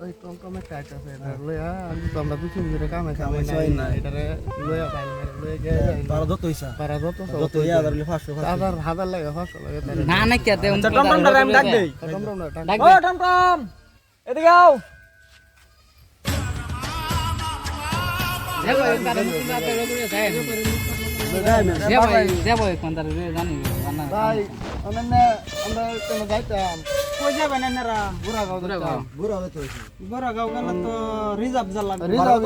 ওই টমটমে কাজ আছে এটা লইয়া আমি তো আমরা দুই দিন কামে খাই না এটারে লইয়া পাই লইয়া গিয়ে পারা যত হইছা পারা যত যত ইয়া ধরলে 500 হাজার লাগে 500 লাগে না না কে দে টমটমটা আমি ডাক দেই টমটম না ডাক ও টমটম এদিকে আও যাবো তার মুখে আতে রগুরে যায় যাবো কোন তার জানি জানা ভাই অনন্য আমরা কেন যাইতাম কই যাবেন এনারা বুড়াগাঁও যাইতাম বড়গাঁও গেলে তো রিজার্ভ যা লাগবে রিজার্ভ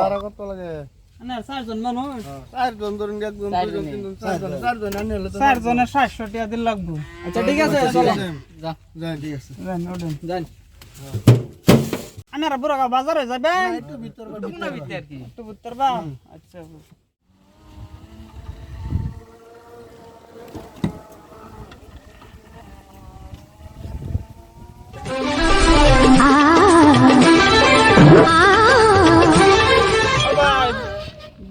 ভাড়া কত লাগে এনার 4 জন মানুষ চারজন ধরুন একজন দুইজন তিনজন চারজন আনি হলে তো 4 জনের 700 টাকা দিন লাগবে আচ্ছা ঠিক আছে চলো যা যাই ঠিক আছে যান ওঠেন যান এনারা বড়গাঁও বাজারে যাবেন একটু ভিতর কোনা ভিতর কি একটু উত্তর বা আচ্ছা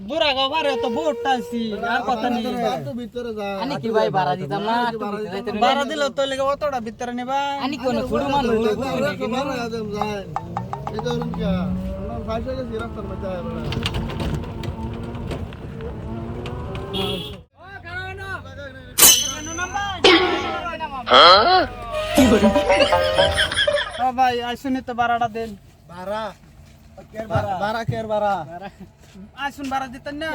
বুড়াগাঁও বারে তো ভোটটা আছি আর কথা নেই একটু ভিতরে যা আনি কি ভাই ভাড়া দিতাম না একটু ভিতরে যাইতে বারা দিলেও তো লেগে অতটা ভিতরে নেবা আনি কোন ছোট মানুষ এই ধরুন কি আমরা ভাষা গেছি রাস্তার মধ্যে ও ভাই আইসুনি তো বারাটা দেন ভাড়া ভাড়া কের ভাড়া আইসুন বারা দিতেন না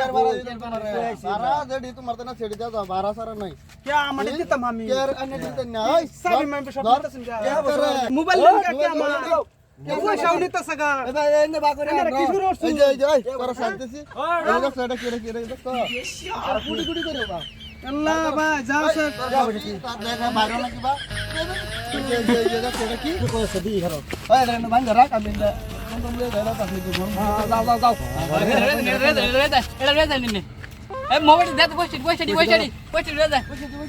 ভাড়া যেডি তোমার তো না ছেড়ে দাও ভাড়া সারা নাই কে আমারে দিতাম আমি কের আনে দিতেন না ওই সাবি মেম্বার সব দিতেছেন মোবাইল লিংক কে আমার পয়সা উনিতে সাগা এ ভাই এনে বা করে কি শুরু করছ এই যে এই করা শান্তিছি এই দেখো এটা কি দেখো আর কুড়ি কুড়ি করে বা আল্লাহ ভাই যাও স্যার তার দেখা বাইরে নাকি বা এই যে দেখো এটা কি কইছে দি ঘর ওই এটা ভাঙ রাখ আমি কোন লয়ে দাও তাহলে কি বল যাও যাও যাও এটা রে যায় নিনে এই মোবাইল দে পয়সা দি রে যায়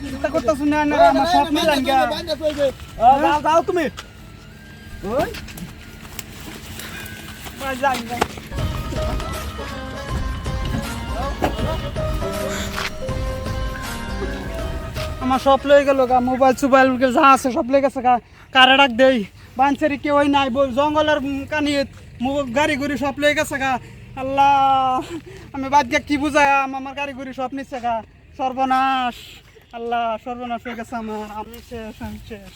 চিন্তা করতে শুনে না আমার সব মিলান গা যাও যাও তুমি ওই ভাই যাই আমার সব লয়ে গেল গা মোবাইল সুবাইল যা আছে সব লয়ে গেছে গা কারে ডাক দেই বানছেরি কেউ নাই জঙ্গলের কানি গাড়ি গুড়ি সব লয়ে গেছে গা আল্লাহ আমি বাদ গিয়ে কি বুঝাম আমার গাড়ি গুড়ি সব নিচ্ছে গা সর্বনাশ আল্লাহ সর্বনাশ হয়ে গেছে আমার আমি শেষ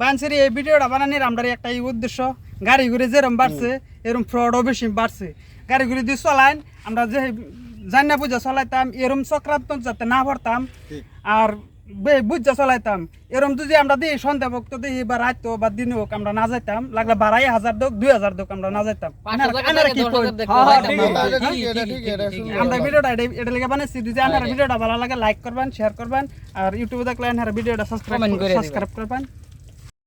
বানছেরি এই ভিডিওটা বানানোর আমরা একটা উদ্দেশ্য গাড়ি ঘুরে যেরকম বাড়ছে এরকম ফ্রডও বেশি বাড়ছে গাড়ি ঘুরে দিয়ে চলাইন আমরা যে জানা বুঝা চলাইতাম এরম চক্রান্ত যাতে না পড়তাম আর বুঝা চলাইতাম এরম যদি আমরা দিই সন্ধ্যা ভক্ত দিই বা রাত বা দিন হোক আমরা না যাইতাম লাগলে 12,000 হোক 2,000 হোক আমরা না যাইতাম আমরা ভিডিওটা এটা লেগে বানাইছি যদি আপনারা ভিডিওটা ভালো লাগে লাইক করবেন শেয়ার করবেন আর ইউটিউবে দেখলে আপনারা ভিডিওটা সাবস্ক্রাইব করবেন